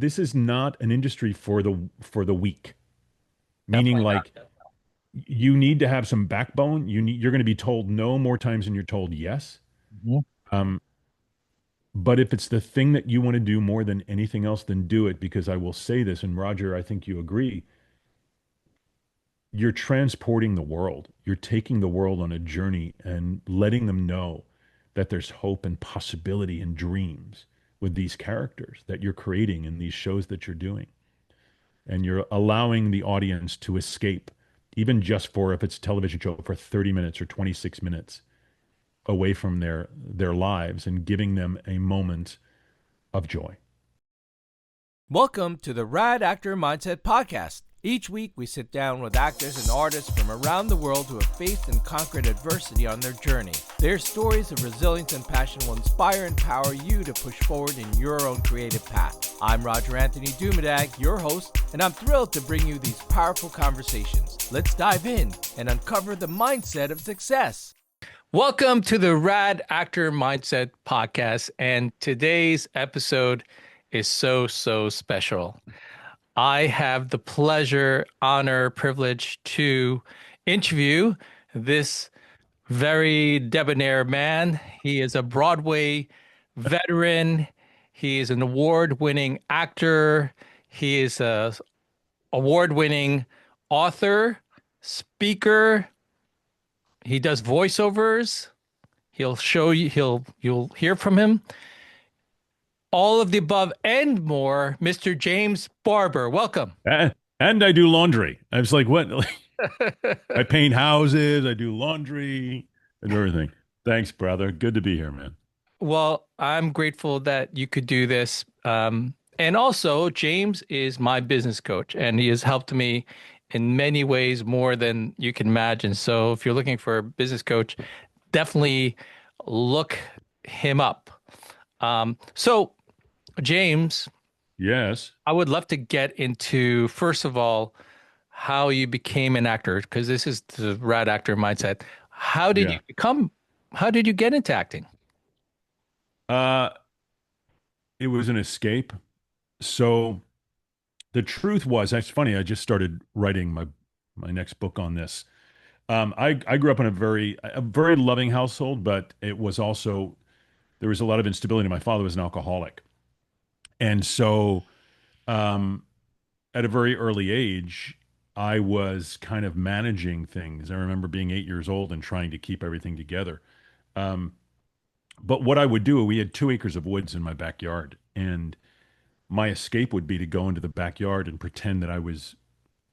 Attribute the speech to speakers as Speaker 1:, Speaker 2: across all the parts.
Speaker 1: this is not an industry for the weak. Meaning
Speaker 2: Definitely
Speaker 1: like you need to have some backbone. You're going to be told no more times than you're told yes.
Speaker 2: not.
Speaker 1: Um, but if it's the thing that you want to do more than anything else, then do it, because I will say this, and Roger, I think you agree, you're transporting the world. You're taking the world on a journey and letting them know that there's hope and possibility and dreams with these characters that you're creating in these shows that you're doing. And you're allowing the audience to escape, even just for, if it's a television show, for 30 minutes or 26 minutes away from their lives, and giving them a moment of joy.
Speaker 3: Welcome to the RAD Actor Mindset Podcast. Each week, we sit down with actors and artists from around the world who have faced and conquered adversity on their journey. Their stories of resilience and passion will inspire and empower you to push forward in your own creative path. I'm Roger Anthony Dumadag, your host, and I'm thrilled to bring you these powerful conversations. Let's dive in and uncover the mindset of success.
Speaker 2: Welcome to the RAD Actor Mindset Podcast, and today's episode is so special. I have the pleasure, honor, privilege to interview this very debonair man. He is a Broadway veteran. He is an award-winning actor. He is a award-winning author, speaker. He does voiceovers. He'll show you, you'll hear from him. All of the above and more, Mr. James Barbour. Welcome.
Speaker 1: And I do laundry. I was like, what? I paint houses, I do laundry and everything. Thanks, brother. Good to be here, man.
Speaker 2: Well, I'm grateful that you could do this. And also, James is my business coach, and he has helped me in many ways more than you can imagine. So if you're looking for a business coach, definitely look him up. So James,
Speaker 1: yes,
Speaker 2: I would love to get into, first of all, how you became an actor, because this is the RAD Actor Mindset. How did you get into acting?
Speaker 1: It was an escape. So the truth was, it's funny, I just started writing my next book on this. I grew up in a very loving household, but it was also, there was a lot of instability. My father was an alcoholic. And so at a very early age, I was kind of managing things. I remember being 8 years old and trying to keep everything together. But what I would do, we had 2 acres of woods in my backyard, and my escape would be to go into the backyard and pretend that I was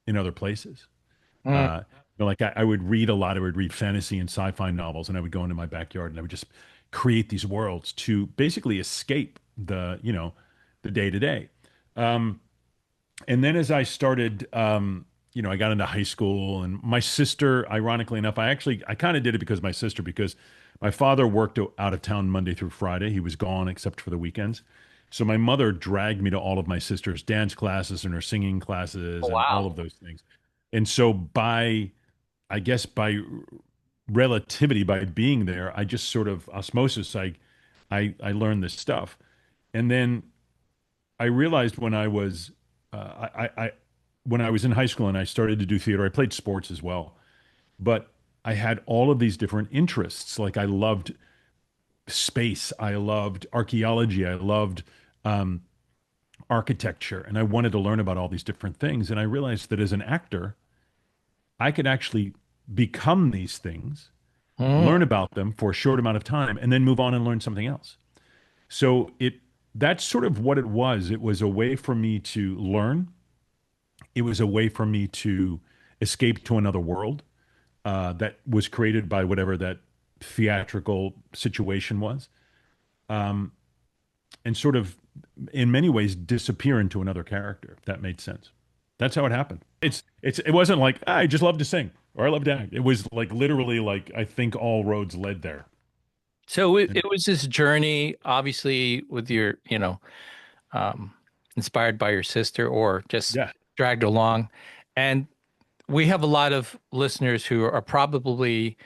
Speaker 1: in other places. Like I would read a lot. I would read fantasy and sci-fi novels, and I would go into my backyard and I would just create these worlds to basically escape the day to day. And then as I started, I got into high school, and my sister, ironically enough, I kind of did it because my sister, because my father worked out of town Monday through Friday. He was gone except for the weekends. So my mother dragged me to all of my sister's dance classes and her singing classes and all of those things. And so by relativity, by being there, I just sort of osmosis, I learned this stuff. And then I realized when I was when I was in high school and I started to do theater, I played sports as well. But I had all of these different interests. Like I loved space, I loved archaeology, I loved architecture, and I wanted to learn about all these different things. And I realized that as an actor, I could actually become these things, learn about them for a short amount of time, and then move on and learn something else. So that's sort of what it was. It was a way for me to learn. It was a way for me to escape to another world that was created by whatever that theatrical situation was, and sort of, in many ways, disappear into another character, if that made sense. That's how it happened. It wasn't like, I just love to sing or I love to act. It was like literally like, I think all roads led there.
Speaker 2: So it was this journey, obviously, with your, inspired by your sister or just dragged along. And we have a lot of listeners who are probably,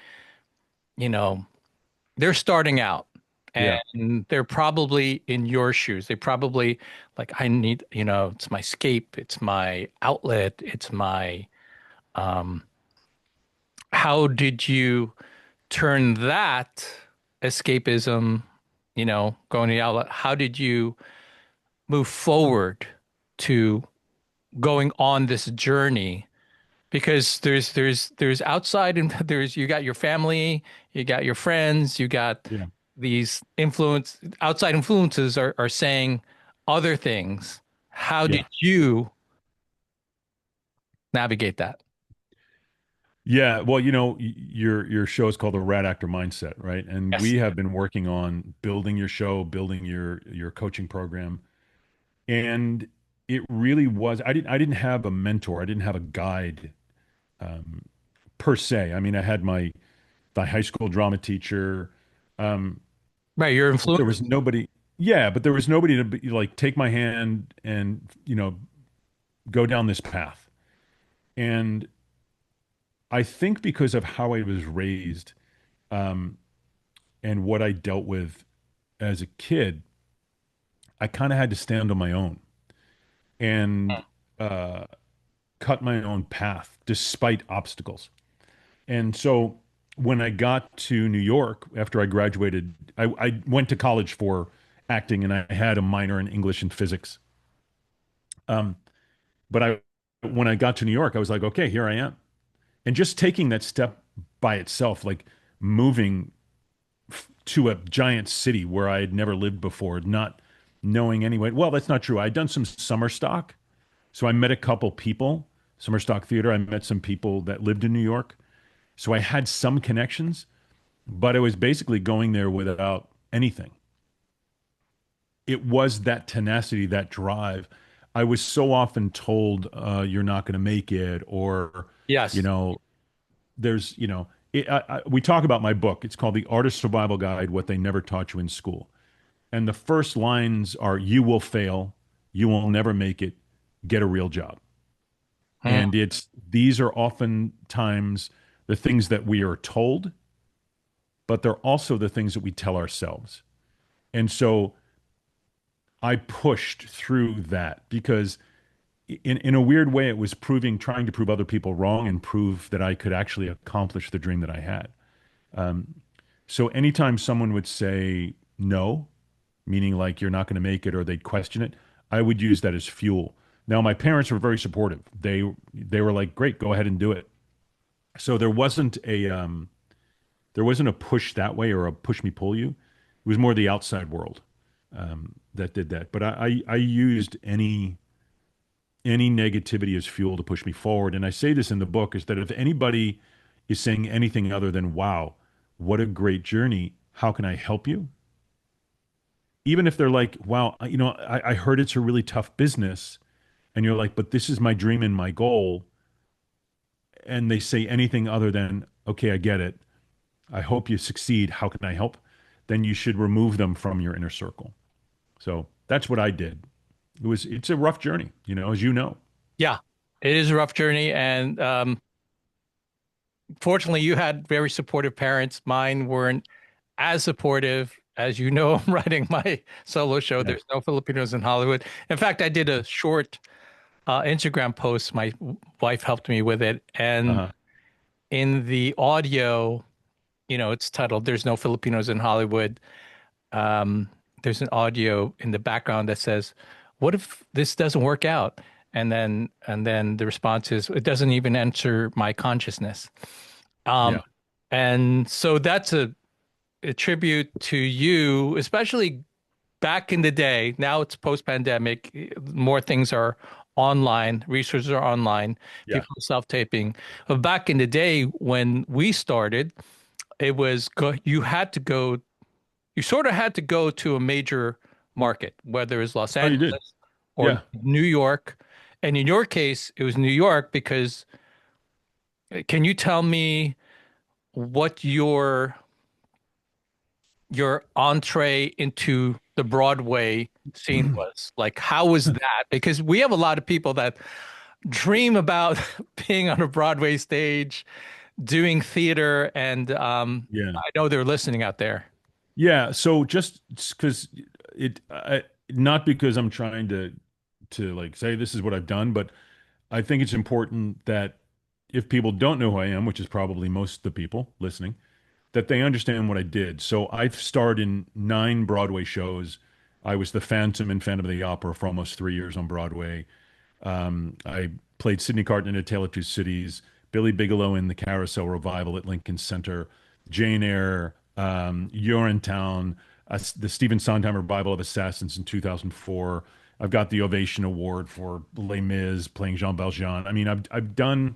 Speaker 2: they're starting out
Speaker 1: Yeah.
Speaker 2: and they're probably in your shoes. They probably like, I need, it's my escape, it's my outlet, it's my, um, how did you turn that escapism, going to the outlet? How did you move forward to going on this journey? Because there's outside and there's you got your family, you got your friends, you got
Speaker 1: Yeah.
Speaker 2: these outside influences are saying other things. How did
Speaker 1: Yeah.
Speaker 2: you navigate that?
Speaker 1: Yeah, well, your show is called the RAD Actor Mindset, right? And
Speaker 2: Yes.
Speaker 1: we have been working on building your show, building your coaching program. And it really was, I didn't have a mentor. I didn't have a guide um, per se. I mean, I had the high school drama teacher. Um,
Speaker 2: Right, your
Speaker 1: but there
Speaker 2: influence.
Speaker 1: was nobody, yeah, but there was nobody to be, like take my hand and, go down this path. And I think because of how I was raised, um, and what I dealt with as a kid, I kind of had to stand on my own and uh, cut my own path despite obstacles. And so when I got to New York after I graduated, I went to college for acting and I had a minor in English and physics. Um, but when I got to New York, I was like, okay, here I am. And just taking that step by itself, like moving to a giant city where I had never lived before, not knowing anyway. Well, that's not true. I'd done some summer stock. So I met a couple people, summer stock theater. I met some people that lived in New York. So I had some connections, but I was basically going there without anything. It was that tenacity, that drive. I was so often told, you're not going to make it, or, you
Speaker 2: Yes.
Speaker 1: know, there's, we talk about my book. It's called The Artist Survival Guide, What They Never Taught You in School. And the first lines are, you will fail, you will never make it, get a real job.
Speaker 2: Hmm.
Speaker 1: And these are oftentimes the things that we are told, but they're also the things that we tell ourselves. And so I pushed through that because in a weird way, it was trying to prove other people wrong and prove that I could actually accomplish the dream that I had. Um, so anytime someone would say no, meaning like you're not going to make it or they'd question it, I would use that as fuel. Now, my parents were very supportive. They were like, great, go ahead and do it. So there wasn't a push that way or a push me pull you. It was more the outside world that did that. But I used any negativity as fuel to push me forward. And I say this in the book is that if anybody is saying anything other than, wow, what a great journey, how can I help you? Even if they're like, wow, I heard it's a really tough business. And you're like, but this is my dream and my goal. And they say anything other than, okay, I get it. I hope you succeed. How can I help? Then you should remove them from your inner circle. So that's what I did. It's a rough journey, as you know.
Speaker 2: Yeah, it is a rough journey, and fortunately, you had very supportive parents. Mine weren't as supportive. As you know, I'm writing my solo show.
Speaker 1: Yeah.
Speaker 2: There's no Filipinos in Hollywood. In fact, I did a short Instagram post. My wife helped me with it, and
Speaker 1: Uh-huh.
Speaker 2: in the audio, it's titled "There's No Filipinos in Hollywood." Um, there's an audio in the background that says, "What if this doesn't work out?" And then the response is, "It doesn't even enter my consciousness." Um,
Speaker 1: Yeah.
Speaker 2: and so that's a tribute to you, especially back in the day. Now it's post-pandemic. More things are online. Resources are online.
Speaker 1: Yeah.
Speaker 2: People are self-taping. But back in the day when we started, it was you sort of had to go to a major market, whether it's Los
Speaker 1: Oh, you did.
Speaker 2: Angeles or
Speaker 1: Yeah.
Speaker 2: New York. And in your case, it was New York because can you tell me what your entree into the Broadway scene was? Like, how was that? Because we have a lot of people that dream about being on a Broadway stage, doing theater, and
Speaker 1: Yeah.
Speaker 2: I know they're listening out there.
Speaker 1: Yeah, so just because not because I'm trying to like say this is what I've done, but I think it's important that if people don't know who I am, which is probably most of the people listening, that they understand what I did. So I've starred in 9 Broadway shows. I was the Phantom in Phantom of the Opera for almost 3 years on Broadway. I played Sidney Carton in A Tale of Two Cities, Billy Bigelow in the Carousel Revival at Lincoln Center, Jane Eyre, Urinetown, the Stephen Sondheim Revival of Assassins in 2004. I've got the Ovation Award for Les Mis playing Jean Valjean. I mean, I've done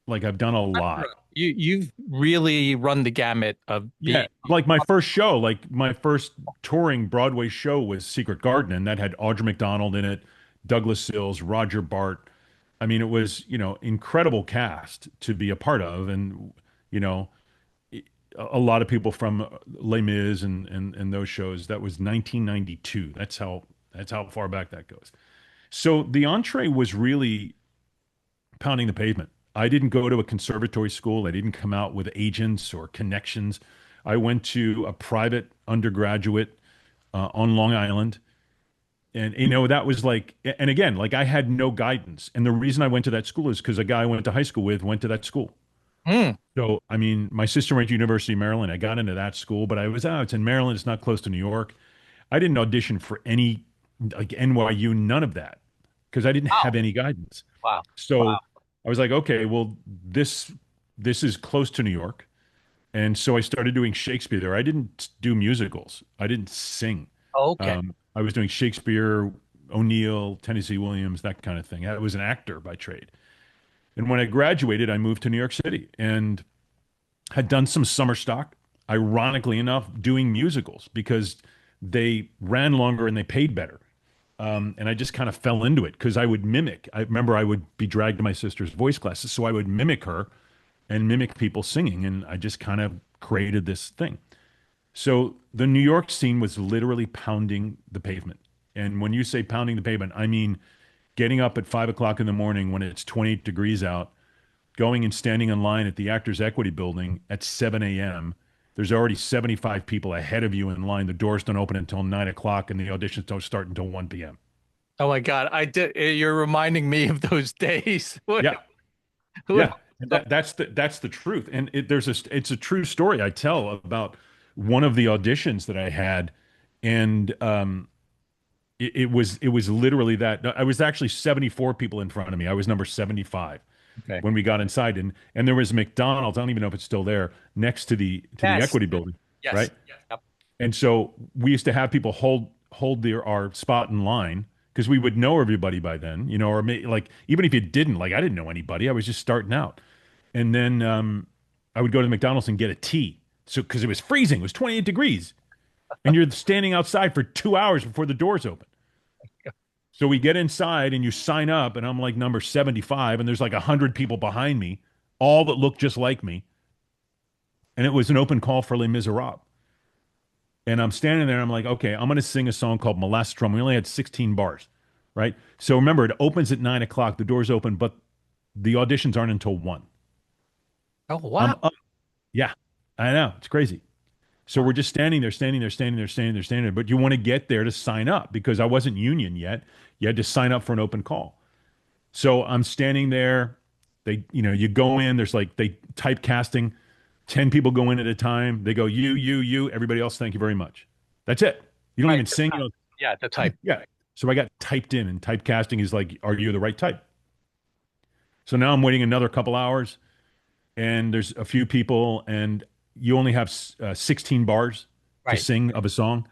Speaker 1: a lot.
Speaker 2: You've really run the gamut of being.
Speaker 1: Yeah, like my first show, like my first touring Broadway show was Secret Garden, and that had Audra McDonald in it, Douglas Sills, Roger Bart. I mean, it was, incredible cast to be a part of, and you know, a lot of people from Les Mis and those shows. That was 1992. That's how far back that goes. So the entree was really pounding the pavement. I didn't go to a conservatory school. I didn't come out with agents or connections. I went to a private undergraduate on Long Island. And, that was like, and again, like I had no guidance. And the reason I went to that school is because a guy I went to high school with went to that school.
Speaker 2: Mm.
Speaker 1: So, I mean, my sister went to University of Maryland. I got into that school, but it's in Maryland. It's not close to New York. I didn't audition for any, like NYU, none of that, because I didn't
Speaker 2: Wow.
Speaker 1: have any guidance.
Speaker 2: Wow.
Speaker 1: So
Speaker 2: Wow.
Speaker 1: I was like, okay, well, this is close to New York. And so I started doing Shakespeare there. I didn't do musicals. I didn't sing.
Speaker 2: Okay.
Speaker 1: I was doing Shakespeare, O'Neill, Tennessee Williams, that kind of thing. I was an actor by trade. And when I graduated, I moved to New York City and had done some summer stock, ironically enough, doing musicals because they ran longer and they paid better. And I just kind of fell into it because I would mimic. I remember I would be dragged to my sister's voice classes, so I would mimic her and mimic people singing, and I just kind of created this thing. So the New York scene was literally pounding the pavement. And when you say pounding the pavement, I mean getting up at 5 o'clock in the morning when it's 28 degrees out, going and standing in line at the Actors Equity Building at 7 a.m. There's already 75 people ahead of you in line. The doors don't open until 9 o'clock, and the auditions don't start until 1 p.m.
Speaker 2: Oh my God. I did. You're reminding me of those days.
Speaker 1: Yeah, yeah. And that's the truth. And it's a true story I tell about one of the auditions that I had, and it was literally that. I was actually 74 people in front of me. I was number 75
Speaker 2: Okay.
Speaker 1: when we got inside, and there was McDonald's. I don't even know if it's still there next to the
Speaker 2: Yes.
Speaker 1: Equity Building,
Speaker 2: Yes.
Speaker 1: right?
Speaker 2: Yep.
Speaker 1: And so we used to have people hold our spot in line because we would know everybody by then, or like even if you didn't, like I didn't know anybody, I was just starting out, and then I would go to the McDonald's and get a tea, so because it was freezing, it was 28 degrees, and you're standing outside for 2 hours before the doors open. So we get inside and you sign up, and I'm like number 75, and there's like 100 people behind me, all that look just like me, and it was an open call for Les Miserables. And I'm standing there, and I'm like, okay, I'm going to sing a song called Molasses Drum. We only had 16 bars, right? So remember, it opens at 9 o'clock, the doors open, but the auditions aren't until 1.
Speaker 2: Oh,
Speaker 1: I'm
Speaker 2: wow.
Speaker 1: up. Yeah, I know. It's crazy. So we're just standing there, standing there, standing there, standing there, standing there. But you want to get there to sign up because I wasn't union yet. You had to sign up for an open call. So I'm standing there. You go in, there's like they typecasting. 10 people go in at a time. They go, you, everybody else, thank you very much. That's it. You don't
Speaker 2: Right.
Speaker 1: even sing.
Speaker 2: Yeah. The type.
Speaker 1: Yeah. So I got typed in, and typecasting is like, are you the right type? So now I'm waiting another couple hours, and there's a few people, and you only have 16 bars to
Speaker 2: Right.
Speaker 1: sing of a song.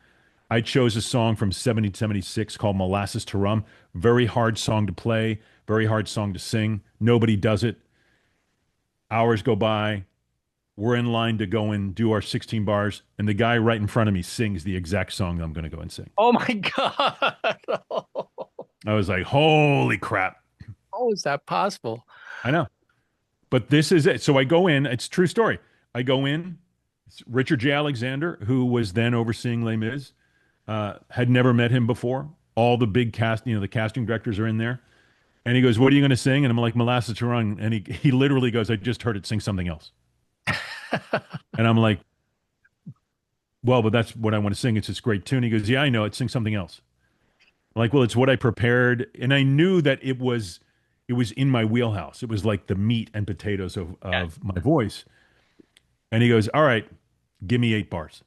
Speaker 1: I chose a song from 1776 called Molasses to Rum. Very hard song to play, very hard song to sing. Nobody does it. Hours go by. We're in line to go and do our 16 bars, and the guy right in front of me sings the exact song I'm going to go and sing.
Speaker 2: Oh my God.
Speaker 1: I was like, holy crap.
Speaker 2: How is that possible?
Speaker 1: I know. But this is it. So I go in. It's a true story. I go in. It's Richard J. Alexander, who was then overseeing Les Mis, had never met him before. All the big cast, the casting directors are in there. And he goes, what are you going to sing? And I'm like, Molasses to Run. And he literally goes, I just heard it, sing something else. And I'm like, well, but that's what I want to sing. It's this great tune. He goes, yeah, I know it. Sing something else. I'm like, well, it's what I prepared. And I knew that it was in my wheelhouse. It was like the meat and potatoes of my voice. And he goes, all right, give me 8 bars.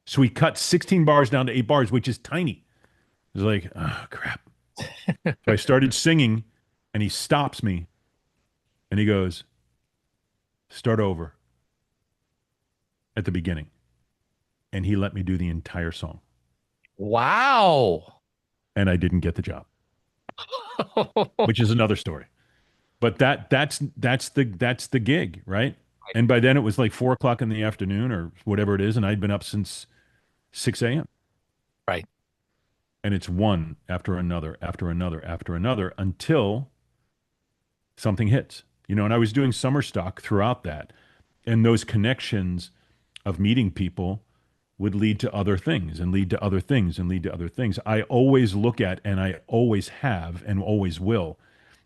Speaker 1: So he cut 16 bars down to 8 bars, which is tiny. It was like, oh, crap. So I started singing, and he stops me, and he goes, start over at the beginning. And he let me do the entire song.
Speaker 2: Wow.
Speaker 1: And I didn't get the job, which is another story. But that's the gig, right? And by then it was like 4 o'clock in the afternoon or whatever it is, and I'd been up since 6 a.m.
Speaker 2: Right.
Speaker 1: And it's one after another, after another, after another until something hits. And I was doing summer stock throughout that. And those connections of meeting people would lead to other things and lead to other things and lead to other things. I always look at, and I always have and always will.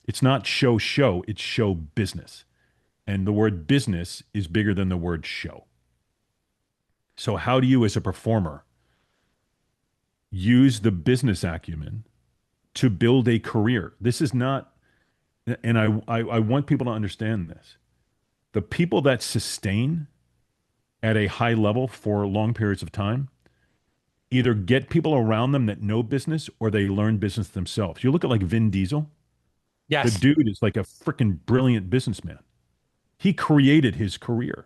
Speaker 1: It's not show, it's show business. And the word business is bigger than the word show. So how do you, as a performer, use the business acumen to build a career? This is not, and I want people to understand this. The people that sustain at a high level for long periods of time either get people around them that know business or they learn business themselves. You look at like Vin Diesel. The
Speaker 2: Yes.
Speaker 1: dude is like a freaking brilliant businessman. He created his career.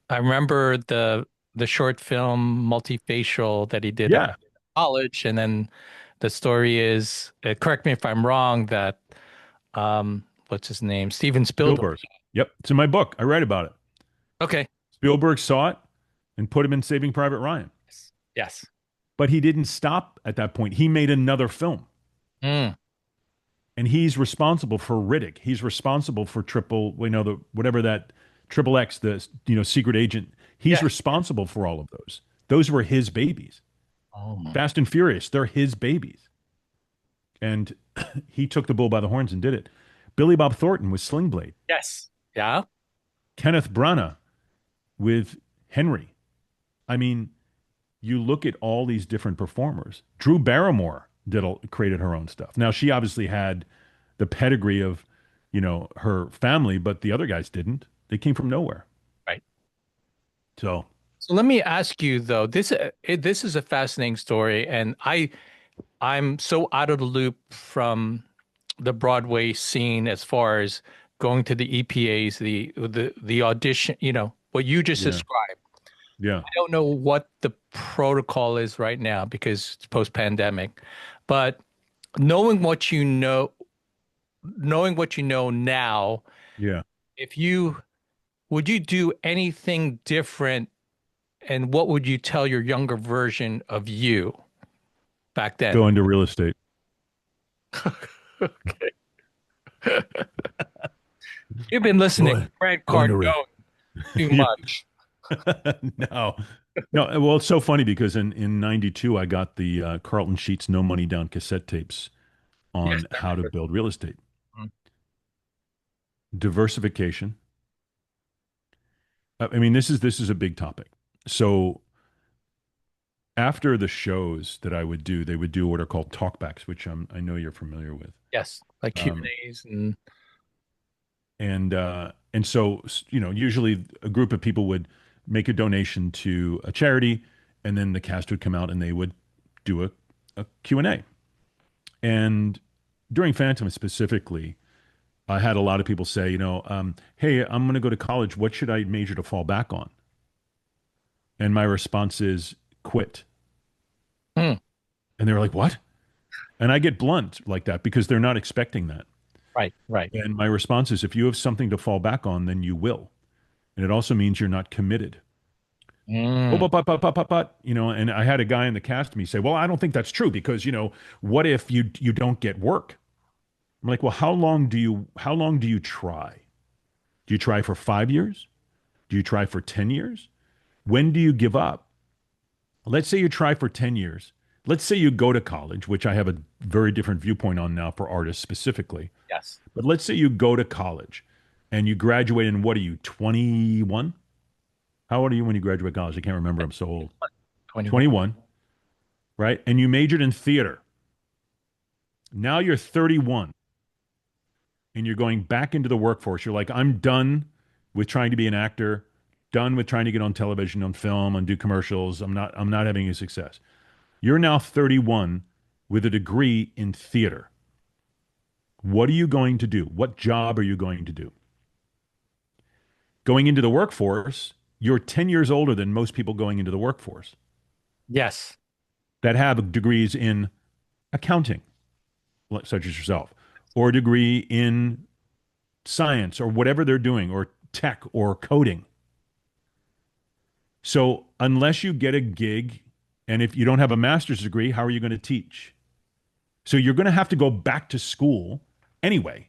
Speaker 2: I remember the short film Multifacial that he did
Speaker 1: Yeah.
Speaker 2: at college, and then the story is, correct me if I'm wrong, that what's his name? Steven Spielberg.
Speaker 1: Yep. It's in my book. I write about it.
Speaker 2: Okay.
Speaker 1: Spielberg saw it and put him in Saving Private Ryan.
Speaker 2: Yes.
Speaker 1: But he didn't stop at that point. He made another film.
Speaker 2: Mm.
Speaker 1: And he's responsible for Riddick. He's responsible for whatever that Triple X, the secret agent. He's
Speaker 2: Yeah.
Speaker 1: responsible for all of those. Those were his babies.
Speaker 2: Oh.
Speaker 1: Fast and Furious, they're his babies. And he took the bull by the horns and did it. Billy Bob Thornton with Sling Blade.
Speaker 2: Yes. Yeah.
Speaker 1: Kenneth Branagh with Henry. I mean, you look at all these different performers. Drew Barrymore created her own stuff. Now, she obviously had the pedigree of, her family, but the other guys didn't. They came from nowhere.
Speaker 2: Right.
Speaker 1: So
Speaker 2: let me ask you though, this is a fascinating story, and I'm so out of the loop from the Broadway scene as far as going to the EPAs, the audition, what you just described.
Speaker 1: Yeah.
Speaker 2: I don't know what the protocol is right now because it's post-pandemic, but knowing what you know now,
Speaker 1: Yeah.
Speaker 2: would you do anything different, and what would you tell your younger version of you back then?
Speaker 1: Go into real estate.
Speaker 2: Okay. You've been listening to Grant Cardone too much.
Speaker 1: No. Well, it's so funny because in 92, I got the Carlton Sheets No Money Down cassette tapes on how to build real estate.
Speaker 2: Mhm.
Speaker 1: Diversification. I mean, this is a big topic. So after the shows that I would do, they would do what are called talkbacks, which I know you're familiar with.
Speaker 2: Yes, like Q&As
Speaker 1: and so usually a group of people would make a donation to a charity, and then the cast would come out and they would do a Q&A. And during Phantom specifically, I had a lot of people say, hey, I'm going to go to college. What should I major to fall back on? And my response is quit.
Speaker 2: Hmm.
Speaker 1: And they were like, what? And I get blunt like that because they're not expecting that.
Speaker 2: Right.
Speaker 1: And my response is, if you have something to fall back on, then you will. And it also means you're not committed.
Speaker 2: Mm.
Speaker 1: Oh, but, and I had a guy in the cast of me say, well, I don't think that's true because, what if you don't get work? I'm like, well, how long do you try? Do you try for 5 years? Do you try for 10 years? When do you give up? Let's say you try for 10 years. Let's say you go to college, which I have a very different viewpoint on now for artists specifically.
Speaker 2: Yes.
Speaker 1: But let's say you go to college and you graduate in, what are you, 21? How old are you when you graduate college? I can't remember. I'm so old.
Speaker 2: 21.
Speaker 1: 21, right? And you majored in theater. Now you're 31 and you're going back into the workforce. You're like, I'm done with trying to be an actor, done with trying to get on television, on film, and do commercials. I'm not having any success. You're now 31 with a degree in theater. What are you going to do? What job are you going to do? Going into the workforce, you're 10 years older than most people going into the workforce
Speaker 2: Yes.
Speaker 1: that have degrees in accounting, such as yourself, or a degree in science or whatever they're doing, or tech or coding. So unless you get a gig, and if you don't have a master's degree, how are you going to teach? So you're going to have to go back to school anyway,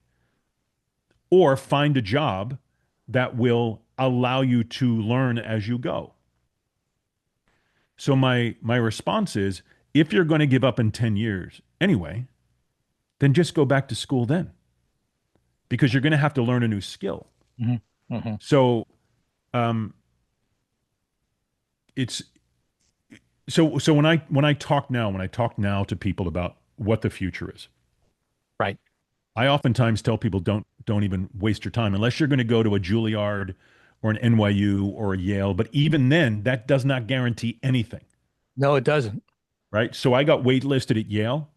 Speaker 1: or find a job that will allow you to learn as you go. So my response is, if you're going to give up in 10 years anyway, then just go back to school then, because you're going to have to learn a new skill.
Speaker 2: Mm-hmm. Mm-hmm.
Speaker 1: So um, it's so when I talk now to people about what the future is,
Speaker 2: Right.
Speaker 1: I oftentimes tell people don't even waste your time unless you're going to go to a Juilliard or an NYU or a Yale. But even then, that does not guarantee anything,
Speaker 2: No, it doesn't.
Speaker 1: right? So I got waitlisted at Yale,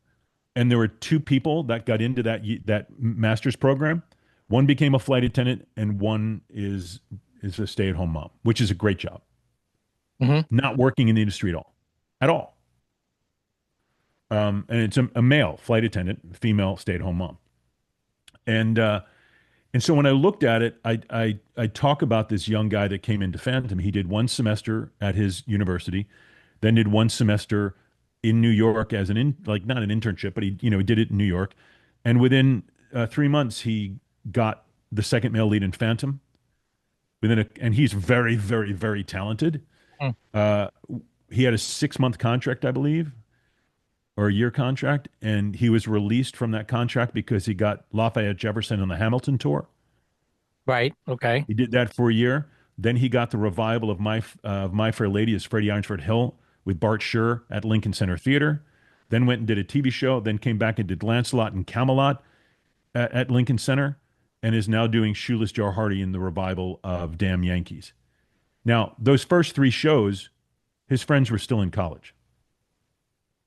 Speaker 1: and there were two people that got into that master's program. One became a flight attendant, and one is a stay-at-home mom, which is a great job.
Speaker 2: Mm-hmm.
Speaker 1: Not working in the industry at all. And it's a male flight attendant, female stay-at-home mom. And so when I looked at it, I talk about this young guy that came into Phantom. He did one semester at his university, then did one semester in New York as like not an internship, but he did it in New York. And within 3 months, he got the second male lead in Phantom. And he's very, very, very talented.
Speaker 2: Mm.
Speaker 1: He had a 6-month contract, I believe, or a year contract, and he was released from that contract because he got Lafayette Jefferson on the Hamilton tour.
Speaker 2: Right. Okay.
Speaker 1: He did that for a year. Then he got the revival of My Fair Lady as Freddie Eynsford Hill with Bart Sher at Lincoln Center Theater. Then went and did a TV show. Then came back and did Lancelot and Camelot at Lincoln Center, and is now doing Shoeless Joe Hardy in the revival of Damn Yankees. Now, those first 3 shows, his friends were still in college.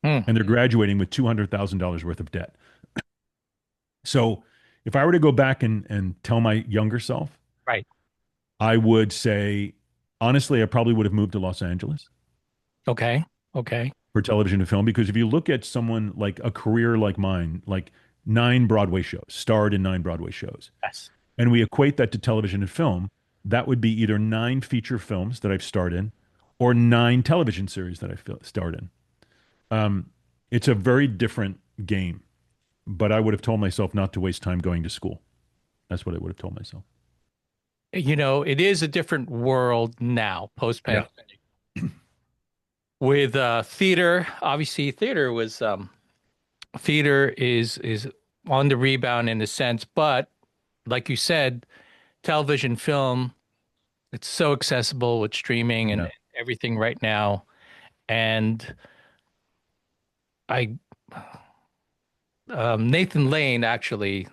Speaker 2: Mm.
Speaker 1: And they're graduating with $200,000 worth of debt. So if I were to go back and tell my younger self,
Speaker 2: Right.
Speaker 1: I would say, honestly, I probably would have moved to Los Angeles
Speaker 2: Okay. Okay.
Speaker 1: for television and film, because if you look at someone like a career like mine, like 9 Broadway shows, starred in 9 Broadway shows,
Speaker 2: Yes.
Speaker 1: and we equate that to television and film, that would be either 9 feature films that I've starred in or 9 television series that I've starred in. It's a very different game, but I would have told myself not to waste time going to school. That's what I would have told myself.
Speaker 2: It is a different world now, post-pandemic. Yeah. With theater, obviously, theater is on the rebound in a sense, but like you said, television, film, it's so accessible with streaming and everything right now. And Nathan Lane actually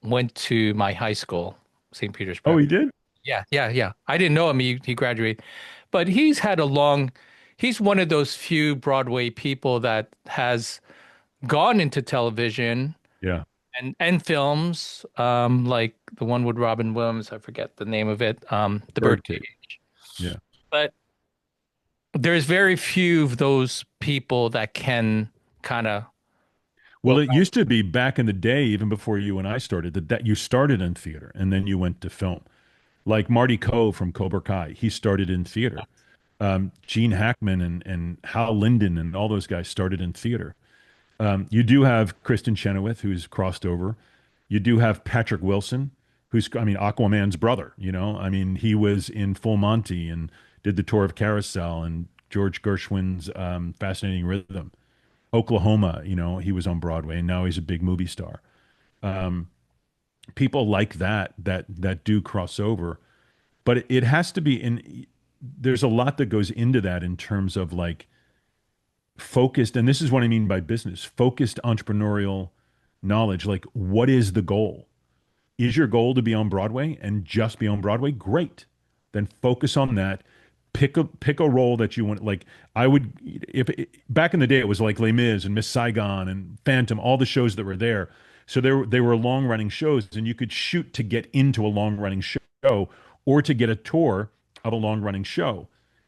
Speaker 2: went to my high school, St. Peter's.
Speaker 1: Oh, he did?
Speaker 2: Yeah. I didn't know him. He graduated, but he's one of those few Broadway people that has gone into television.
Speaker 1: Yeah.
Speaker 2: And films, like the one with Robin Williams, I forget the name of it, The Birdcage.
Speaker 1: Yeah.
Speaker 2: But there's very few of those people that can kind of.
Speaker 1: Well, it used to be back in the day, even before you and I started, that you started in theater and then you went to film. Like Marty Coe from Cobra Kai, he started in theater. Gene Hackman and Hal Linden and all those guys started in theater. You do have Kristen Chenoweth, who's crossed over. You do have Patrick Wilson, who's, Aquaman's brother, he was in Full Monty and did the tour of Carousel and George Gershwin's Fascinating Rhythm. Oklahoma, he was on Broadway, and now he's a big movie star. People like that do cross over, but it has to be there's a lot that goes into that in terms of like focused, and this is what I mean by business, focused entrepreneurial knowledge. Like, what is the goal? Is your goal to be on Broadway and just be on Broadway? Great. Then focus on that. Pick a role that you want. Like I would, if back in the day it was like Les Mis and Miss Saigon and Phantom, all the shows that were there. So they were long running shows, and you could shoot to get into a long running show or to get a tour of a long running show.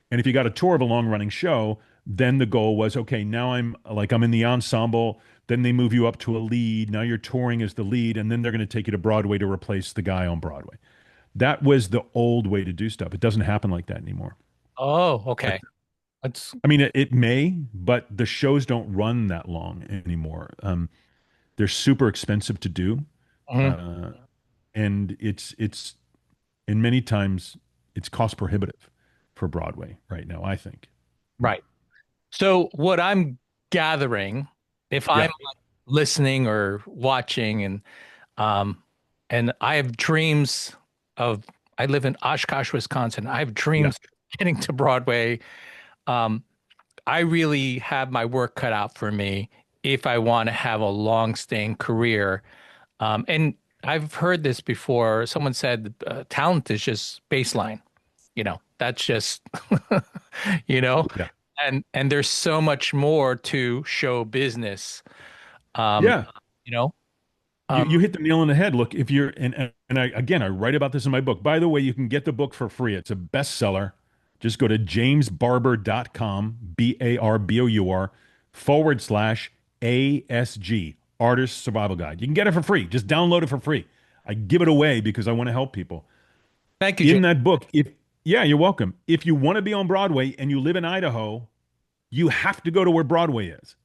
Speaker 1: And if you got a tour of a long running show, then the goal was, okay, now I'm in the ensemble. Then they move you up to a lead. Now you're touring as the lead, and then they're going to take you to Broadway to replace the guy on Broadway. That was the old way to do stuff. It doesn't happen like that anymore.
Speaker 2: Oh, okay. That's
Speaker 1: I mean, it may, but the shows don't run that long anymore. They're super expensive to do,
Speaker 2: mhm,
Speaker 1: uh, and it's in many times it's cost prohibitive for Broadway right now, I think.
Speaker 2: right. So what I'm gathering, if I'm
Speaker 1: Yeah,
Speaker 2: listening or watching, um, and I have dreams of, I live in Oshkosh, Wisconsin. I have
Speaker 1: yeah,
Speaker 2: dreams of getting to Broadway. Um, I really have my work cut out for me if I want to have a long-staying career. And I've heard this before. Someone said talent is just baseline. That's just, you know,
Speaker 1: yeah,
Speaker 2: and there's so much more to show business. Um,
Speaker 1: yeah.
Speaker 2: you know,
Speaker 1: You
Speaker 2: um,
Speaker 1: hit the nail on the head. Look, if you're and I again I write about this in my book. By the way, you can get the book for free. It's a bestseller. Just go to jamesbarbour.com, BARBOUR /ASG, Artist Survival Guide. You can get it for free. Just download it for free. I give it away because I want to help people.
Speaker 2: Thank you,
Speaker 1: In
Speaker 2: Jim.
Speaker 1: that book, if yeah, you're welcome. If you want to be on Broadway and you live in Idaho, you have to go to where Broadway is.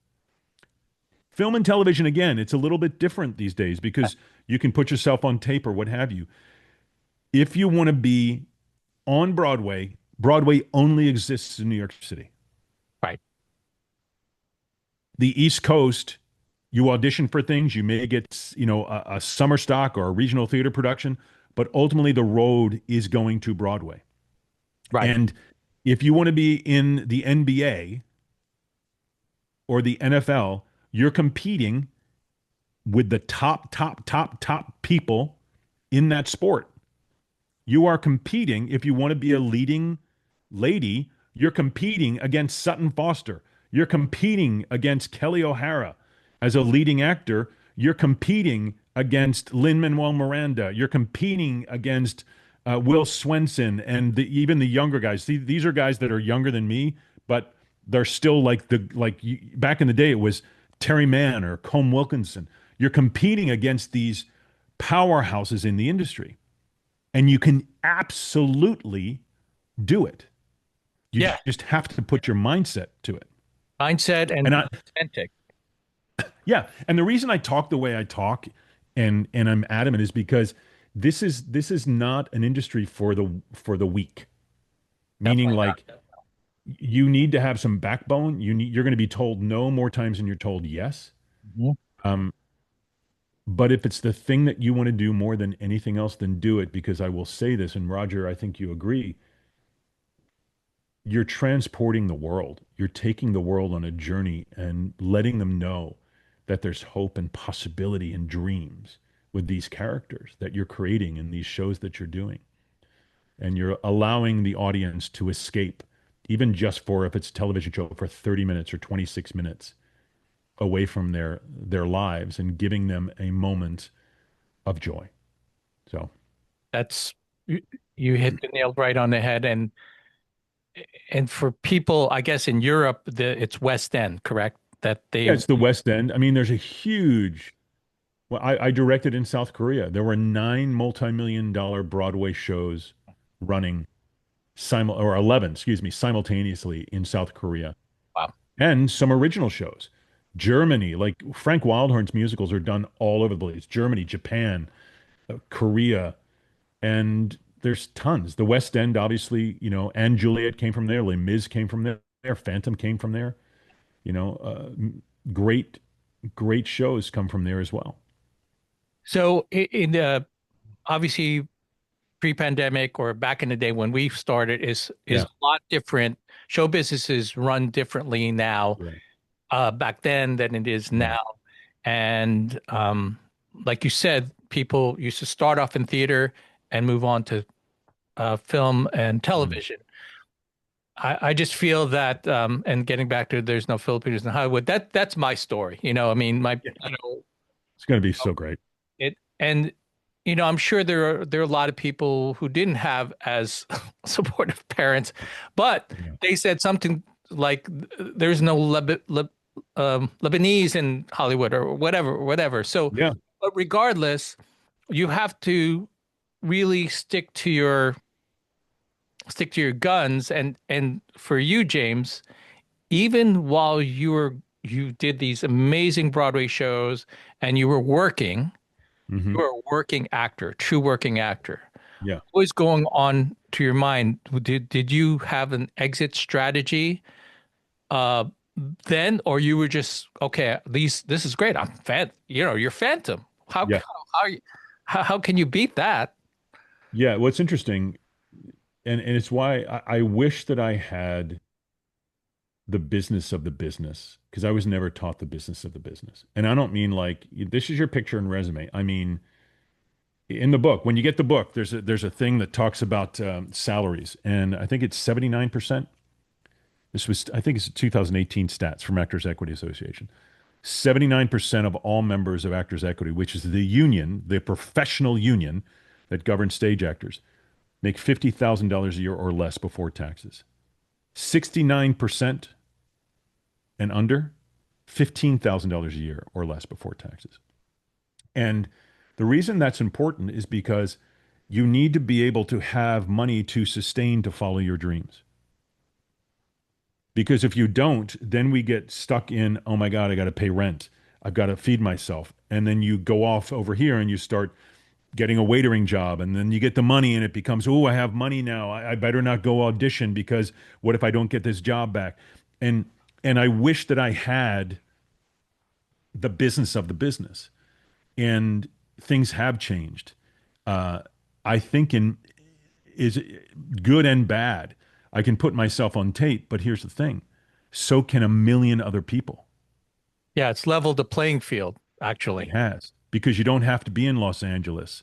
Speaker 1: Film and television, again, it's a little bit different these days because you can put yourself on tape or what have you. If you want to be on Broadway, Broadway only exists in New York City.
Speaker 2: Right,
Speaker 1: The East Coast, you audition for things, you may get, a summer stock or a regional theater production, but ultimately the road is going to Broadway.
Speaker 2: right,
Speaker 1: And if you want to be in the NBA or the NFL, you're competing with the top people in that sport. You are competing. If you want to be a leading lady, you're competing against Sutton Foster. You're competing against Kelly O'Hara as a leading actor. You're competing against Lin-Manuel Miranda. You're competing against Will Swenson and even the younger guys. These are guys that are younger than me, but they're still back in the day. It was Terry Mann or Combe Wilkinson. You're competing against these powerhouses in the industry, and you can absolutely do it. You
Speaker 2: yeah.
Speaker 1: just have to put your mindset to it.
Speaker 2: Mindset and
Speaker 1: And
Speaker 2: be
Speaker 1: I,
Speaker 2: authentic.
Speaker 1: yeah, and the reason I talk the way I talk and I'm adamant is because this is not an industry for the weak. Meaning
Speaker 2: Definitely
Speaker 1: like you need to have some backbone. You're going to be told no more times than you're told yes.
Speaker 2: not.
Speaker 1: Um, but if it's the thing that you want to do more than anything else, then do it. Because I will say this, and Roger, I think you agree, you're transporting the world. You're taking the world on a journey and letting them know that there's hope and possibility and dreams with these characters that you're creating in these shows that you're doing. And you're allowing the audience to escape, even just for if it's a television show for 30 minutes or 26 minutes away from their lives and giving them a moment of joy. So
Speaker 2: That's you, you hit the nail right on the head. And for people, I guess in Europe, it's West End, correct? That
Speaker 1: yeah,
Speaker 2: they
Speaker 1: it's the West End. I mean, there's a huge. Well, I directed in South Korea. There were nine multi-million-dollar Broadway shows running or 11, excuse me, simultaneously in South Korea,
Speaker 2: wow.
Speaker 1: and some original shows. Germany, like Frank Wildhorn's musicals are done all over the place. Germany, Japan, Korea, and there's tons. The West End, obviously, and Juliet came from there. Les Mis came from there. Phantom came from there. You know, great, great shows come from there as well.
Speaker 2: So in obviously pre-pandemic or back in the day when we started is
Speaker 1: Yeah.
Speaker 2: a lot different. Show businesses run differently now,
Speaker 1: Right.
Speaker 2: back then than it is
Speaker 1: Right.
Speaker 2: now. And like you said, people used to start off in theater and move on to film and
Speaker 1: Mm.
Speaker 2: television. I just feel that, and getting back to there's no Filipinos in Hollywood. That's my story. I mean,
Speaker 1: Yeah. It's going to be so great.
Speaker 2: it, and I'm sure there are a lot of people who didn't have as supportive parents, but
Speaker 1: Yeah.
Speaker 2: they said something like, "There's no Lebanese in Hollywood or whatever." So,
Speaker 1: Yeah.
Speaker 2: but regardless, you have to really stick to your guns. And for you, James, even while you did these amazing Broadway shows and you were working,
Speaker 1: Hmm.
Speaker 2: you were a working actor, true working actor.
Speaker 1: Yeah.
Speaker 2: What was going on to your mind? Did you have an exit strategy uh then, or you were just okay, this is great. You're Phantom. How
Speaker 1: Yeah.
Speaker 2: how how can you beat that?
Speaker 1: Yeah. What's interesting, and it's why I wish that I had the business of the business, because I was never taught the business of the business. And I don't mean like this is your picture and resume. I mean, in the book, when you get the book, there's a thing that talks about salaries, and I think it's 79%. I think it's 2018 stats from Actors Equity Association. 79% of all members of Actors Equity, which is the union, the professional union that governs stage actors, make $50,000 a year or less before taxes. 69% and under, $15,000 a year or less before taxes. And the reason that's important is because you need to be able to have money to sustain to follow your dreams. Because if you don't, then we get stuck in, oh my God, I got to pay rent. I've got to feed myself. And then you go off over here and you start getting a waitering job. And then you get the money and it becomes, oh, I have money now. I better not go audition because what if I don't get this job back? And and I wish that I had the business of the business. And things have changed. Uh, I think in is good and bad. I can put myself on tape, but here's the thing. So can a million other people.
Speaker 2: Yeah, it's leveled the playing field,
Speaker 1: It
Speaker 2: actually.
Speaker 1: has. Because you don't have to be in Los Angeles.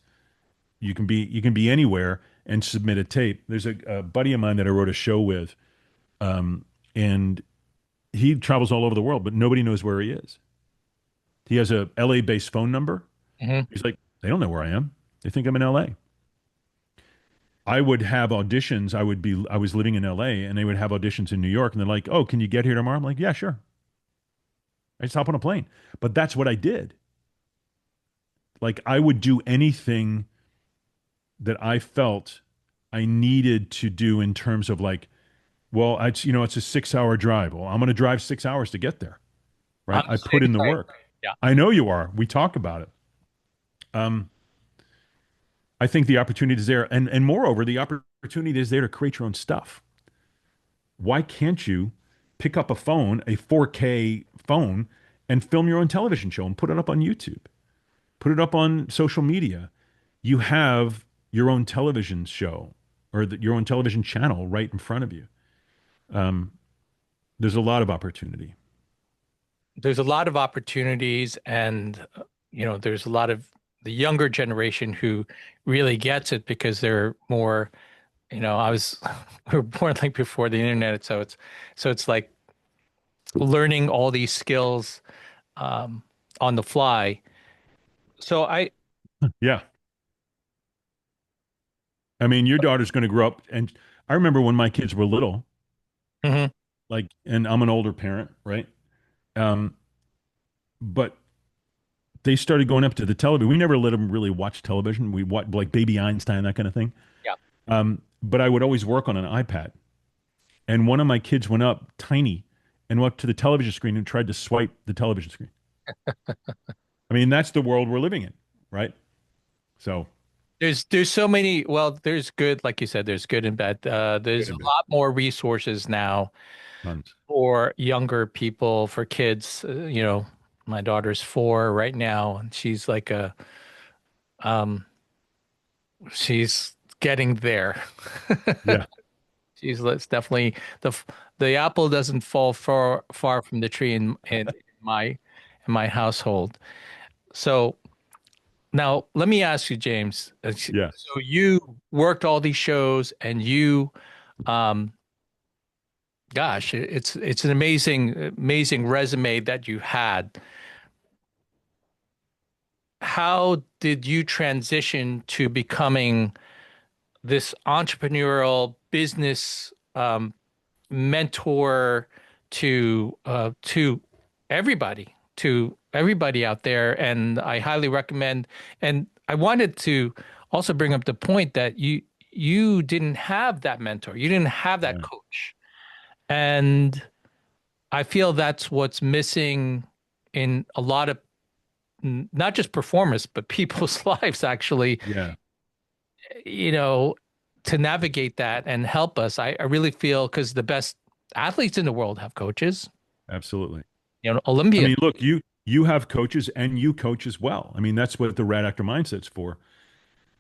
Speaker 1: You can be anywhere and submit a tape. There's a buddy of mine that I wrote a show with, and he travels all over the world, but nobody knows where he is. He has a LA based phone number.
Speaker 2: Hmm.
Speaker 1: He's like, they don't know where I am. They think I'm in LA. I would have auditions. I was living in LA and they would have auditions in New York and they're like, oh, can you get here tomorrow? I'm like, yeah, sure. I just hop on a plane. But that's what I did. Like I would do anything that I felt I needed to do in terms of like, well, it's a 6 hour drive. Well, I'm going to drive 6 hours to get there. Right.
Speaker 2: I'm
Speaker 1: I
Speaker 2: the
Speaker 1: put
Speaker 2: same
Speaker 1: in the
Speaker 2: way.
Speaker 1: work.
Speaker 2: Yeah.
Speaker 1: I know you are. We talk about it. Um, I think the opportunity is there. And moreover, the opportunity is there to create your own stuff. Why can't you pick up a phone, a 4K phone, and film your own television show and put it up on YouTube? Put it up on social media. You have your own television show or your own television channel right in front of you. Um, there's a lot of opportunity.
Speaker 2: There's a lot of opportunities, and there's a lot of the younger generation who really gets it because they're more, I was we were born like before the internet, so it's like learning all these skills um, on the fly. So
Speaker 1: Yeah. I mean, your daughter's going to grow up. And I remember when my kids were little,
Speaker 2: Mhm.
Speaker 1: like, and I'm an older parent, right? Um, but they started going up to the television. We never let them really watch television. We watch like Baby Einstein, that kind of thing.
Speaker 2: Yeah.
Speaker 1: But I would always work on an iPad. And one of my kids went up tiny and went up to the television screen and tried to swipe the television screen. I mean, that's the world we're living in, right? So
Speaker 2: There's so many. Well, there's good, like you said, there's good and bad.
Speaker 1: good
Speaker 2: There's a
Speaker 1: and bad.
Speaker 2: lot more resources now
Speaker 1: Tons.
Speaker 2: for younger people, for kids. My daughter's 4 right now, and she's like um, she's getting there.
Speaker 1: Yeah.
Speaker 2: Geez, let's definitely the apple doesn't fall far from the tree in my household. So now let me ask you, James.
Speaker 1: Yeah.
Speaker 2: So you worked all these shows, and um, gosh, it's an amazing resume that you had. How did you transition to becoming this entrepreneurial business mentor to everybody out there? And I highly recommend. And I wanted to also bring up the point that you didn't have that mentor, you didn't have that
Speaker 1: Yeah.
Speaker 2: coach, and I feel that's what's missing in a lot of not just performers but people's lives, actually,
Speaker 1: Yeah.
Speaker 2: you know, to navigate that and help us. I really feel, because the best athletes in the world have coaches,
Speaker 1: Absolutely. I
Speaker 2: Olympians.
Speaker 1: mean, look, you have coaches and you coach as well. I mean, that's what the Rad Actor Mindset's for.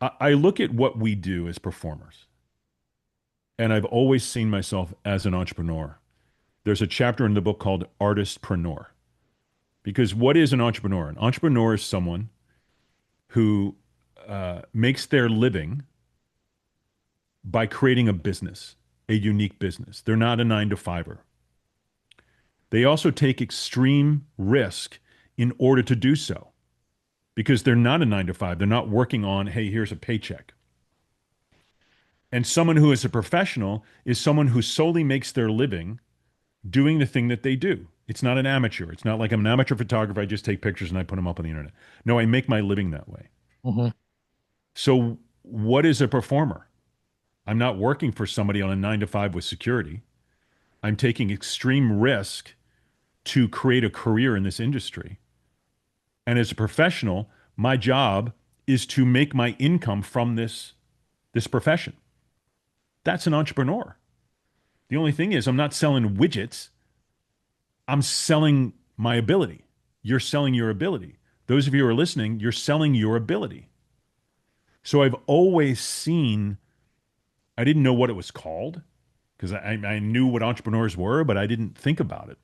Speaker 1: I look at what we do as performers, and I've always seen myself as an entrepreneur. There's a chapter in the book called Artistpreneur. Because what is an entrepreneur? An entrepreneur is someone who makes their living by creating a business, a unique business. They're not a nine to fiver. They also take extreme risk in order to do so because they're not a nine to five. They're not working on, hey, here's a paycheck. And someone who is a professional is someone who solely makes their living doing the thing that they do. It's not an amateur. It's not like I'm an amateur photographer. I just take pictures and I put them up on the internet. No, I make my living that way.
Speaker 2: Mm-hmm.
Speaker 1: So, what is a performer? I'm not working for somebody on a nine to five with security. I'm taking extreme risk to create a career in this industry. And as a professional, my job is to make my income from this profession. That's an entrepreneur. The only thing is, I'm not selling widgets. I'm selling my ability. You're selling your ability. Those of you who are listening, you're selling your ability. So I've always seen, I didn't know what it was called because I knew what entrepreneurs were, but I didn't think about it.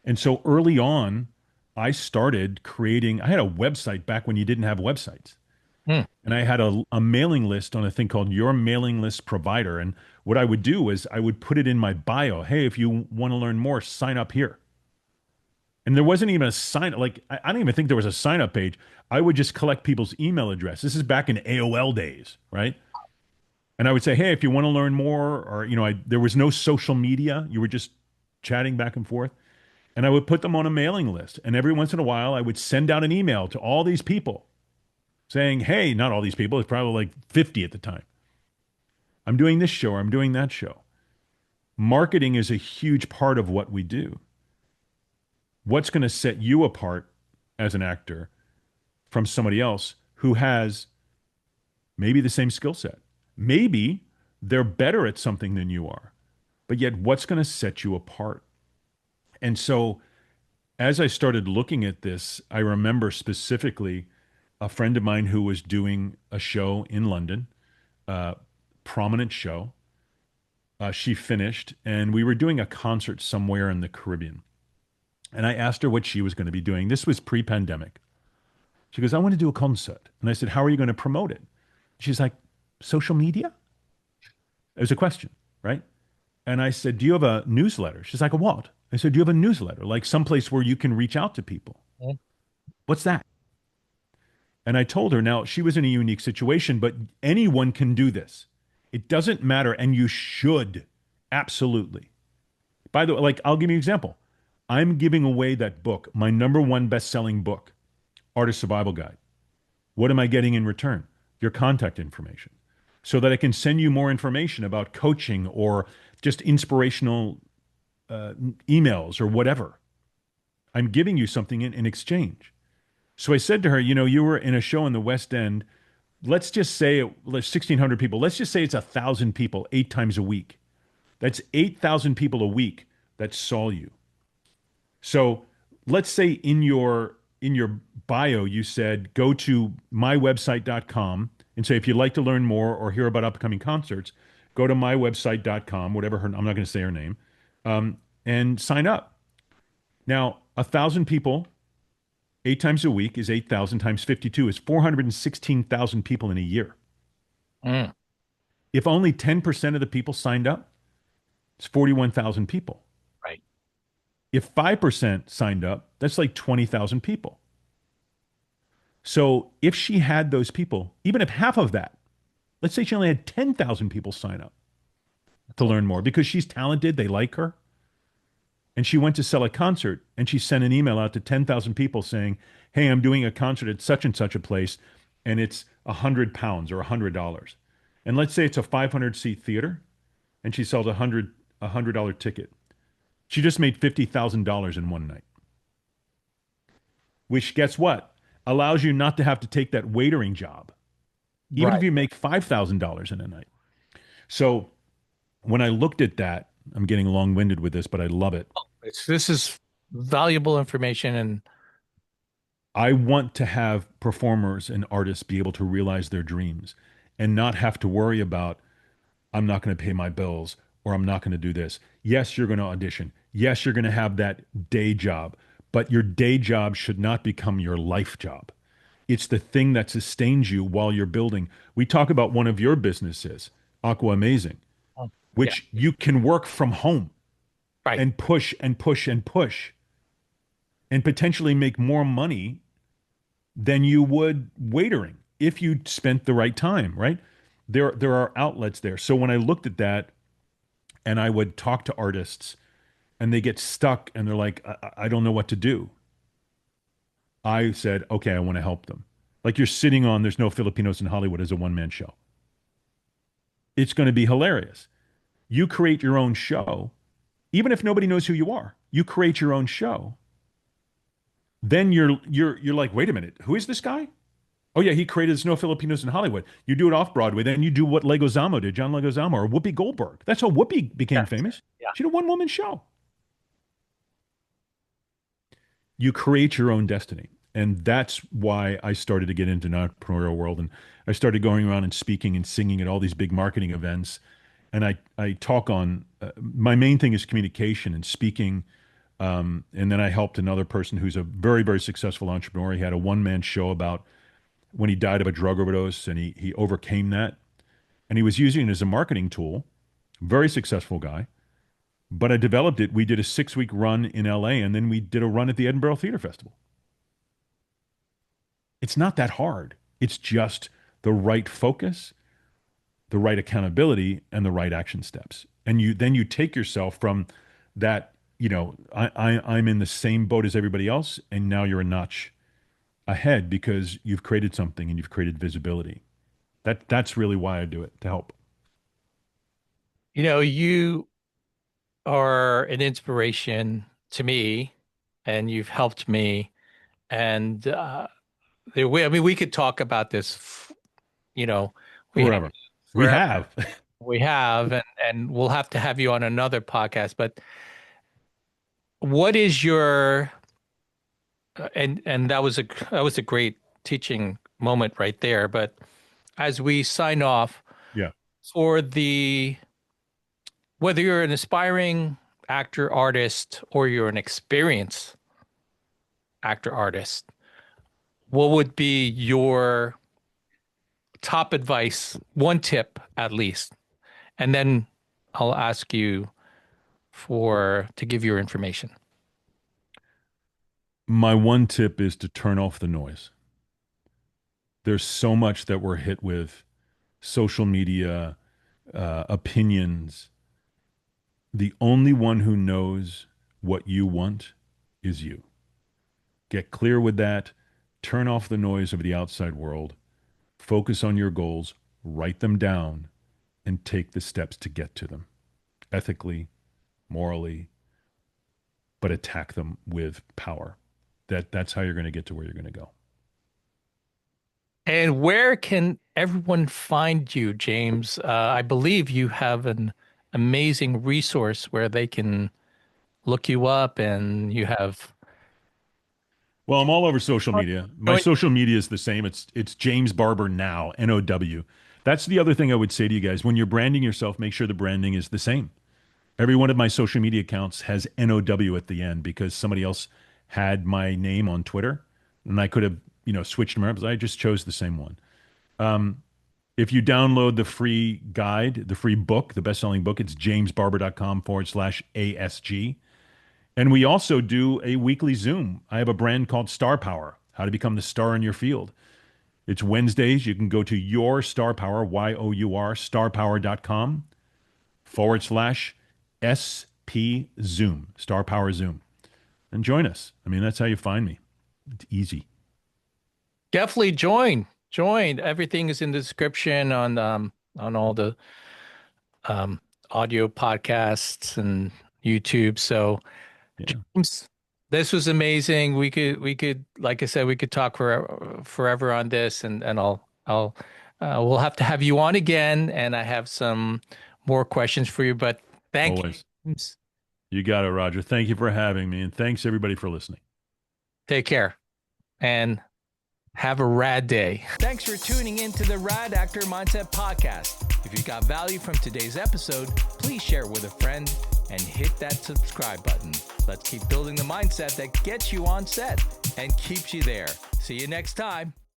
Speaker 1: And so early on, I started creating, I had a website back when you didn't have websites.
Speaker 2: Hmm.
Speaker 1: And I had a mailing list on a thing called Your Mailing List Provider. And what I would do is I would put it in my bio. Hey, if you want to learn more, sign up here. And there wasn't even a sign, like, I don't even think there was a sign up page. I would just collect people's email address. This is back in AOL days, right? And I would say, hey, if you want to learn more, or, there was no social media. You were just chatting back and forth. And I would put them on a mailing list. And every once in a while, I would send out an email to all these people saying, hey, not all these people, it's probably like 50 at the time. I'm doing this show, or I'm doing that show. Marketing is a huge part of what we do. What's going to set you apart as an actor from somebody else who has maybe the same skill set? Maybe they're better at something than you are, but yet what's going to set you apart? And so as I started looking at this, I remember specifically a friend of mine who was doing a show in London, prominent show. She finished, and we were doing a concert somewhere in the Caribbean. And I asked her what she was going to be doing. This was pre-pandemic. She goes, I want to do a concert. And I said, how are you going to promote it? She's like, social media? It was a question, right? And I said, do you have a newsletter? She's like, a what? I said, do you have a newsletter? Like someplace where you can reach out to people?
Speaker 2: Hmm.
Speaker 1: What's that? And I told her, now she was in a unique situation, but anyone can do this. It doesn't matter. And you should. Absolutely. By the way, like, I'll give you an example. I'm giving away that book, my number one best-selling book, Artist Survival Guide. What am I getting in return? Your contact information, so that I can send you more information about coaching or just inspirational emails or whatever. I'm giving you something in exchange. So I said to her, you were in a show in the West End. Let's just say 1,600 people. Let's just say it's 1,000 people 8 times a week. That's 8,000 people a week that saw you. So let's say in your bio, you said, go to mywebsite.com and say, if you'd like to learn more or hear about upcoming concerts, go to mywebsite.com, whatever I'm not going to say her name, and sign up. Now, 1,000 people, 8 times a week is 8,000 times 52 is 416,000 people in a year.
Speaker 2: Mm,
Speaker 1: If only 10% of the people signed up, it's 41,000 people.
Speaker 2: right.
Speaker 1: If 5% signed up, that's like 20,000 people. So if she had those people, even if half of that, let's say she only had 10,000 people sign up to learn more because she's talented, they like her, and she went to sell a concert and she sent an email out to 10,000 people saying, hey, I'm doing a concert at such and such a place and it's £100 or $100. And let's say it's a 500-seat theater and she sells a $100 ticket. She just made $50,000 in one night, which guess what? Allows you not to have to take that waitering job, even if
Speaker 2: Right.
Speaker 1: you make $5,000 in a night. So when I looked at that, I'm getting long-winded with this, but I love it.
Speaker 2: This is valuable information. And
Speaker 1: I want to have performers and artists be able to realize their dreams and not have to worry about, I'm not going to pay my bills or I'm not going to do this. Yes, you're going to audition. Yes, you're going to have that day job, but your day job should not become your life job. It's the thing that sustains you while you're building. We talk about one of your businesses, Aqua Amazing,
Speaker 2: yeah,
Speaker 1: which you can work from home
Speaker 2: right.
Speaker 1: and push and push and push and potentially make more money than you would waitering if you spent the right time, right? There are outlets there. So when I looked at that and I would talk to artists and they get stuck and they're like, I don't know what to do. I said, okay, I want to help them. Like you're sitting on There's No Filipinos in Hollywood as a one-man show. It's going to be hilarious. You create your own show, even if nobody knows who you are. You create your own show. Then you're like, wait a minute, who is this guy? Oh yeah, he created There's No Filipinos in Hollywood. You do it off Broadway, then you do what Leguizamo did, John Leguizamo or Whoopi Goldberg. That's how Whoopi became
Speaker 2: Yes.
Speaker 1: famous.
Speaker 2: Yeah.
Speaker 1: She did a one-woman show. You create your own destiny. And that's why I started to get into the entrepreneurial world. And I started going around and speaking and singing at all these big marketing events. And I talk on, my main thing is communication and speaking. And then I helped another person who's a very, very successful entrepreneur. He had a one-man show about when he died of a drug overdose and he overcame that. And he was using it as a marketing tool. Very successful guy. But I developed it. We did a 6-week run in LA and then we did a run at the Edinburgh Theatre Festival. It's not that hard. It's just the right focus, the right accountability, and the right action steps. And you take yourself from that, I'm in the same boat as everybody else, and now you're a notch ahead because you've created something and you've created visibility. That's really why I do it, to help.
Speaker 2: You are an inspiration to me and you've helped me. And we could talk about this, we have,
Speaker 1: Forever. We have.
Speaker 2: we have, and we'll have to have you on another podcast. But what is your, and that was a great teaching moment right there. But as we sign off,
Speaker 1: Yeah.
Speaker 2: for whether you're an aspiring actor, artist, or you're an experienced actor, artist, what would be your top advice, one tip at least? And then I'll ask you to give your information.
Speaker 1: My one tip is to turn off the noise. There's so much that we're hit with, social media, opinions. The only one who knows what you want is you. Get clear with that. Turn off the noise of the outside world. Focus on your goals, write them down, and take the steps to get to them. Ethically, morally, but attack them with power. That's how you're going to get to where you're going to go.
Speaker 2: And where can everyone find you, James? I believe you have an amazing resource where they can look you up, and you have
Speaker 1: Well, I'm all over social media. My social media is the same. It's James Barbour now, NOW. That's the other thing I would say to you guys. When you're branding yourself, make sure the branding is the same. Every one of my social media accounts has NOW at the end because somebody else had my name on Twitter, and I could have, switched them up. I just chose the same one. If you download the free guide, the free book, the best-selling book, it's jamesbarbour.com/ASG. And we also do a weekly Zoom. I have a brand called Star Power, how to become the star in your field. It's Wednesdays. You can go to your Star Power, YOUR, starpower.com/SP Zoom, Star Power Zoom. And join us. I mean, that's how you find me. It's easy.
Speaker 2: Definitely join. Everything is in the description on all the audio podcasts and YouTube. So
Speaker 1: Yeah.
Speaker 2: James, this was amazing. We could, like I said, we could talk forever on this, and we'll have to have you on again. And I have some more questions for you, but thank
Speaker 1: Always.
Speaker 2: you.
Speaker 1: You got it, Roger. Thank you for having me, and thanks everybody for listening.
Speaker 2: Take care, and have a rad day. Thanks for tuning in to the Rad Actor Mindset Podcast. If you got value from today's episode, please share it with a friend and hit that subscribe button. Let's keep building the mindset that gets you on set and keeps you there. See you next time.